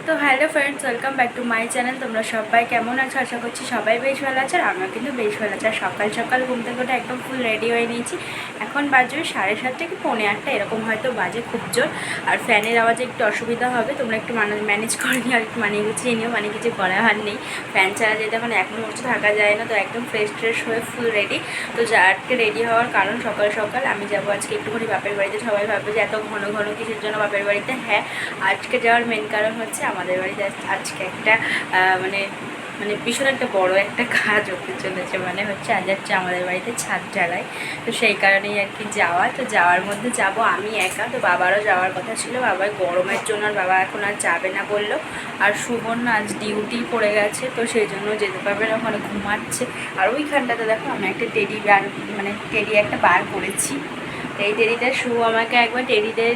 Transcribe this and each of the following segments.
তো hello friends, welcome back to my channel. তোমরা সবাই কেমন আছো? আশা করছি সবাই বেশ ভালো আছে। আর আমরা কিন্তু বেশ ভালো আছি। আর সকাল সকাল ঘুম থেকে উঠে একদম ফুল রেডি হয়ে নিয়েছি। এখন বাজে 7:30 কি 7:45 এরকম হয়তো বাজে, খুব জোর। আর ফ্যানের আওয়াজে একটু অসুবিধা হবে, তোমরা একটু ম্যানেজ করে নিও আর একটু মানিয়ে গুছিয়ে নিও, মানে কিছু করার নেই। ফ্যান ছাড়া যেতে এখন এক মুহূর্তে থাকা যায় না। তো একদম ফ্রেশ হয়ে ফুল রেডি। তো আজকে রেডি হওয়ার কারণ, সকাল সকাল আমি যাবো আজকে একটুখানি বাপের বাড়িতে। সবাই ভাববে যে এত ঘন ঘন কিসের জন্য বাপের বাড়িতে। হ্যাঁ, আজকে যাওয়ার মেন কারণ হচ্ছে আমাদের বাড়িতে আজকে একটা মানে মানে ভীষণ একটা বড় একটা কাজ হতে চলেছে। মানে হচ্ছে আজ হচ্ছে আমাদের বাড়িতে ছাদ ঢালাই। তো সেই কারণেই আর কি যাওয়া। তো যাওয়ার মধ্যে যাব আমি একা। তো বাবারও যাওয়ার কথা ছিল, বাবার গরমের জন্য আর বাবা এখন আর যাবে না বললো। আর সুবর্ণ আজ ডিউটি পড়ে গেছে, তো সেই জন্য যেতে পারবে না, ওখানে ঘুমাচ্ছে। আর ওইখানটাতে দেখো আমি একটা টেডি একটা বার করেছি। এই টেডিটা শুভ আমাকে একবার টেডিদের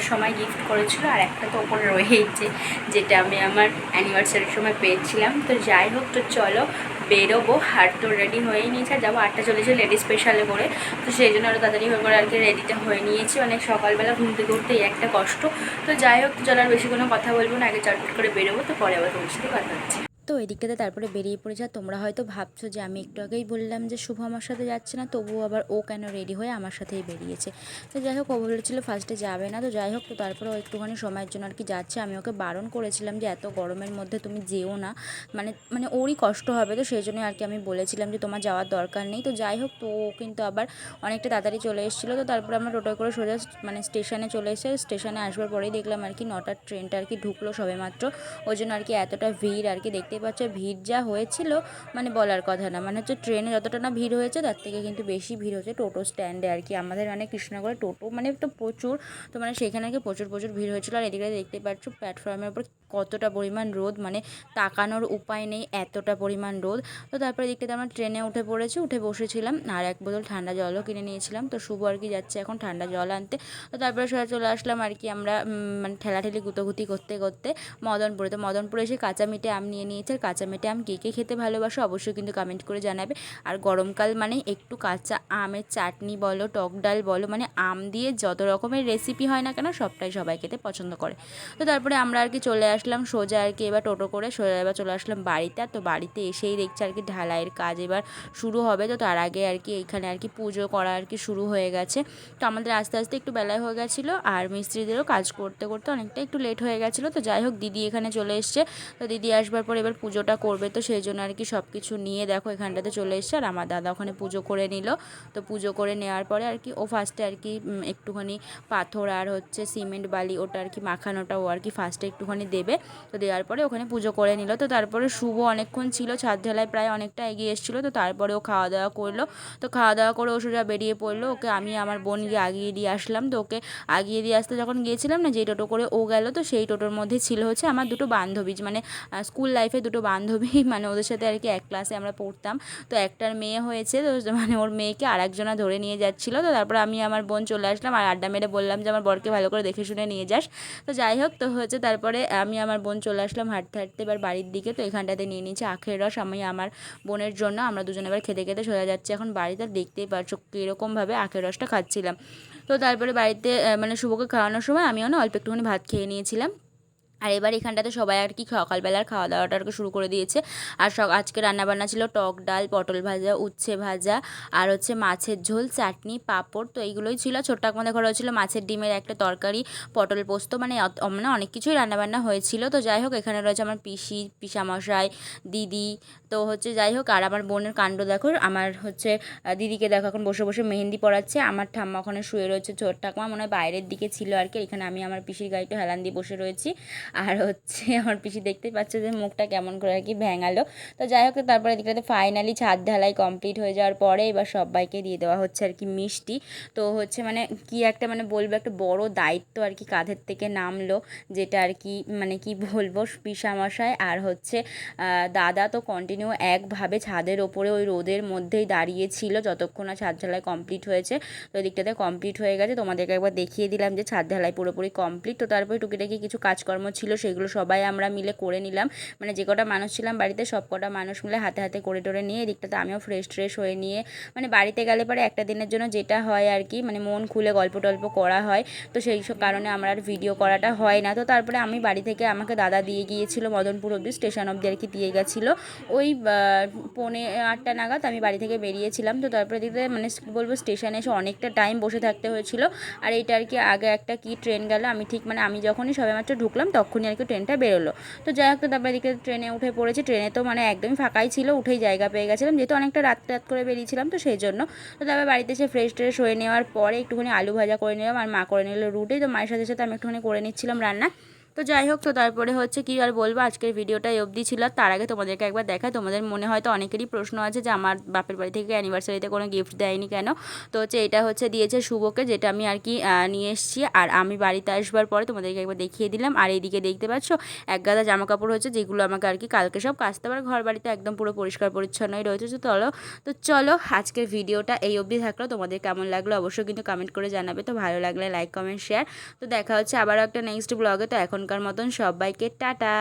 সময় গিফট করেছিল, আর একটা তো ওপরে রয়েছে, যেটা আমি আমার অ্যানিভার্সারির সময় পেয়েছিলাম। তো যাই হোক, তো চলো বেরোবো। আর তো রেডি হয়েই নিয়েছে, যাবো 8:40 লেডি স্পেশালে করে। তো সেই জন্য আরও তাড়াতাড়ি হয়ে করে আর কি রেডিটা হয়ে নিয়েছি। অনেক সকালবেলা ঘুম থেকে উঠতে একটা কষ্ট। তো যাই হোক, চলো আর বেশি কোনো কথা বলবো না, আগে চটপট করে বেরোবো। তো পরে আবার তোমার সাথে কথা হচ্ছে। তো এদিকটাতে তারপরে বেরিয়ে পড়েছে। আর তোমরা হয়তো ভাবছো যে আমি একটু আগেই বললাম যে শুভ আমার সাথে যাচ্ছে না, তবুও আবার ও কেন রেডি হয়ে আমার সাথেই বেরিয়েছে। তো যাই হোক, ও বলেছিল ফার্স্টে যাবে না। তো যাই হোক, তো তারপরে ও একটুখানি সময়ের জন্য আর কি যাচ্ছে। আমি ওকে বারণ করেছিলাম যে এত গরমের মধ্যে তুমি যেও না, মানে মানে ওরই কষ্ট হবে। তো সেই জন্য আর কি আমি বলেছিলাম যে তোমার যাওয়ার দরকার নেই। তো যাই হোক, তো ও কিন্তু আবার অনেকটা তাড়াতাড়ি চলে এসেছিলো। তো তারপরে আমরা টোটো করে সোজা মানে স্টেশনে চলে এসে স্টেশনে আসবার পরেই দেখলাম আর কি 9টার ট্রেনটা আর কি ঢুকলো সবেমাত্র। ওই জন্য আর কি এতটা ভিড় আর কি, দেখতেই পাচ্ছ ভিড় যা হয়েছিল মানে বলার কথা না। মানে হচ্ছে ট্রেনে যতটা না ভিড় হয়েছে তার থেকে কিন্তু বেশি ভিড় হচ্ছে টোটো স্ট্যান্ডে আর কি। আমাদের মানে কৃষ্ণনগরে টোটো মানে তো প্রচুর, তো মানে সেখানে আর কি প্রচুর ভিড় হয়েছিল। আর এদিকে দেখতেই পাচ্ছ প্ল্যাটফর্মের উপর কতটা পরিমাণ রোদ, মানে তাকানোর উপায় নেই, এতটা পরিমাণ রোদ। তো তারপরে দেখতে আমরা ট্রেনে উঠে পড়েছি, উঠে বসেছিলাম, আর এক বোতল ঠান্ডা জলও কিনে নিয়েছিলাম। তো শুভ আর কি যাচ্ছে এখন ঠান্ডা জল আনতে। তো তারপরে সোজা চলে আসলাম আর কি আমরা মানে ঠেলাঠেলি গুতোগুতি করতে করতে মদনপুরে। তো মদনপুরে এসে কাঁচা মিঠে আম নিয়ে নিয়েছে। আর কাঁচা মিঠে আম কে কে খেতে ভালোবাসো অবশ্যই কিন্তু কমেন্ট করে জানাবে। আর গরমকাল মানে একটু কাঁচা আমের চাটনি বলো, টক ডাল বলো, মানে আম দিয়ে যত রকমের রেসিপি হয় না কেন সবটাই সবাই খেতে পছন্দ করে। তো তারপরে আমরা আর কি চলে আসলাম সোজা আর কি এবার টোটো করে সোজা এবার চলে আসলাম বাড়িতে। তো বাড়িতে এসেই দেখছি আর কি ঢালাইয়ের কাজ এবার শুরু হবে। তো তার আগে আর কি এইখানে আর কি পুজো করা আর কি শুরু হয়ে গেছে। তো আমাদের আস্তে আস্তে একটু বেলায় হয়ে গেছিলো, আর মিস্ত্রিদেরও কাজ করতে করতে অনেকটা একটু লেট হয়ে গেছিলো। তো যাই হোক, দিদি এখানে চলে এসছে। তো দিদি আসবার পর এবার পুজোটা করবে, তো সেই জন্য আর কি সব কিছু নিয়ে দেখো এখানটাতে চলে এসছে। আর আমার দাদা ওখানে পুজো করে নিল। তো পুজো করে নেওয়ার পরে আর কি ও ফার্স্টে আর কি একটুখানি পাথর আর হচ্ছে সিমেন্ট বালি ওটা আর কি মাখানোটা ও আর কি ফার্স্টে একটুখানি দেবে। তো দেওয়ার পরে ওখানে পুজো করে নিল। তো তারপরে শুভ অনেকক্ষণ ছিল, ছাদ ঢালাই প্রায় অনেকটা এগিয়ে এসেছিলো। তো তারপরে ও খাওয়া দাওয়া করলো। তো খাওয়া দাওয়া করে ও সোজা বেরিয়ে পড়লো। ওকে আমি আমার বোন গিয়ে আগিয়ে দিয়ে আসলাম। তো ওকে আগিয়ে দিয়ে আসতে যখন গিয়েছিলাম না, যেই টোটো করে ও গেল, তো সেই টোটোর মধ্যে ছিল হচ্ছে আমার দুটো বান্ধবী, মানে স্কুল লাইফে দুটো বান্ধবী, মানে ওদের সাথে আর কি এক ক্লাসে আমরা পড়তাম। তো একটার মেয়ে হয়েছে, তো মানে ওর মেয়েকে আর একজনা ধরে নিয়ে যাচ্ছিলো। তো তারপর আমি আমার বোন চলে আসলাম, আর আড্ডা মেরে বললাম যে আমার বরকে ভালো করে দেখে শুনে নিয়ে যাস। তো যাই হোক, তো হচ্ছে তারপরে আমি আমার বোন চলে আসলাম হাঁটতে হাঁটতে এবার বাড়ির দিকে। তো এখানটাতে নিয়ে নিয়েছি আখের রস আমি আমার বোনের জন্য। আমরা দুজনে এবার খেতে খেতে সোজা যাচ্ছি এখন বাড়িতে। দেখতেই পারছো কীরকমভাবে আখের রসটা খাচ্ছিলাম। তো তারপরে বাড়িতে মানে শুভকে খাওয়ানোর সময় আমিও না অল্প একটুখানি ভাত খেয়ে নিয়েছিলাম। আর এবার এখানটাতে সবাই আর কি সকালবেলার খাওয়া দাওয়াটা আর কি শুরু করে দিয়েছে। আর আজকে রান্নাবান্না ছিল টক ডাল, পটল ভাজা, উচ্ছে ভাজা, আর হচ্ছে মাছের ঝোল, চাটনি, পাঁপড়। তো এইগুলোই ছিল। ছোট্ট আমাদের ঘরে হয়েছিল মাছের ডিমের একটা তরকারি, পটল পোস্ত, মানে মানে অনেক কিছুই রান্নাবান্না হয়েছিল। তো যাই হোক, এখানে রয়েছে আমার পিসি, পিসামশাই, দিদি। তো হচ্ছে যাই হোক, আর আমার বোনের কাণ্ড দেখো, আমার হচ্ছে দিদিকে দেখো এখন বসে বসে মেহেন্দি পড়াচ্ছে। আমার ঠাম্মা ওখানে শুয়ে রয়েছে, ছোট ঠাকুমা মনে হয় বাইরের দিকে ছিল আর কি। এখানে আমি আমার পিসির গাড়িটা হেলান দিয়ে বসে রয়েছি। আর হচ্ছে আমার পিসি দেখতেই পাচ্ছে যে মুখটা কেমন করে আর কি ভ্যাঙালো। তো যাই হোক, তারপরে দিকটাতে ফাইনালি ছাদ ঢালাই কমপ্লিট হয়ে যাওয়ার পরে এবার সবাইকে দিয়ে দেওয়া হচ্ছে আর কি মিষ্টি। তো হচ্ছে মানে কি একটা মানে বলবো, একটা বড় দায়িত্ব আর কি কাঁধের থেকে নামলো, যেটা আর কি মানে কি বলবো, পিসামশাই আর হচ্ছে দাদা তো কন্টিনিউ একভাবে ছাদের ওপরে ওই রোদের মধ্যেই দাঁড়িয়েছিল যতক্ষণ না ছাদ ঢালাই কমপ্লিট হয়েছে। তো এই দিকটাতে কমপ্লিট হয়ে গেছে, তোমাদেরকে একবার দেখিয়ে দিলাম যে ছাদ ঢালাই পুরোপুরি কমপ্লিট। তো তারপরে টুকিটাকি কিছু কাজকর্ম ছিল ছিল সেগুলো সবাই আমরা মিলে করে নিলাম, মানে যে কটা মানুষ ছিলাম বাড়িতে সব কটা মানুষ মিলে হাতে হাতে করে টোরে নিয়ে এদিকটাতে আমিও ফ্রেশ হয়ে নিয়ে, মানে বাড়িতে গেলে পরে একটা দিনের জন্য যেটা হয় আর কি, মানে মন খুলে গল্প টল্প করা হয়, তো সেই সব কারণে আমার আর ভিডিও করাটা হয় না। তো তারপরে আমি বাড়ি থেকে আমাকে দাদা দিয়ে গিয়েছিল মদনপুর অবধি, স্টেশন অবধি আর কি দিয়ে গেছিলো। ওই 8:30 নাগাদ আমি বাড়ি থেকে বেরিয়েছিলাম। তো তারপরে দিকে মানে কী বলবো, স্টেশনে এসে অনেকটা টাইম বসে থাকতে হয়েছিল। আর এইটা আর কি আগে একটা কি ট্রেন গেল, আমি ঠিক মানে আমি যখনই সবেমাত্র ঢুকলাম তখনই আর কি ট্রেনটা বেরোলো। তো যাই হোক, তো তারপরে এদিকে ট্রেনে উঠে পড়েছি। ট্রেনে তো মানে একদমই ফাঁকাই ছিল, উঠেই জায়গা পেয়ে গেছিলাম, যেহেতু অনেকটা রাত করে বেরিয়েছিলাম তো সেই জন্য। তো তারপরে বাড়িতে এসে ফ্রেশ হয়ে নেওয়ার পরে একটুখানি আলু ভাজা করে নিলাম, আর মা করে নিল রুটি। তো মায়ের সাথে সাথে আমি একটুখানি করে নিচ্ছিলাম রান্না। তো যাই হোক, তো তারপরে হচ্ছে কি আর বলবো, আজকের ভিডিওটা অবধি ছিল। তার আগে তোমাদেরকে একবার দেখায়, তোমাদের মনে হয়তো অনেকেরই প্রশ্ন আছে যে আমার বাপের বাড়ি থেকে অ্যানিভার্সারিতে কোনো গিফট দেয়নি কেন। তো হচ্ছে এটা হচ্ছে দিয়েছে শুভকে, যেটা আমি আর কি নিয়ে এসেছি। আর আমি বাড়িতে আসবার পরে তোমাদেরকে একবার দেখিয়ে দিলাম। আর এইদিকে দেখতে পাচ্ছ এক গাদা জামা কাপড় হচ্ছে, যেগুলো আমাকে আর কি কালকে সব কাচতে পারে। ঘর বাড়িতে একদম পুরো পরিষ্কার পরিচ্ছন্নই রয়েছে। তো চলো আজকের ভিডিওটা এই অবধি থাকলো। তোমাদের কেমন লাগলো অবশ্যই কিন্তু কমেন্ট করে জানাবে। তো ভালো লাগলে লাইক কমেন্ট শেয়ার। তো দেখা হচ্ছে আবারও একটা নেক্সট ব্লগে। তো এখনকার মতন সবাইকে টাটা।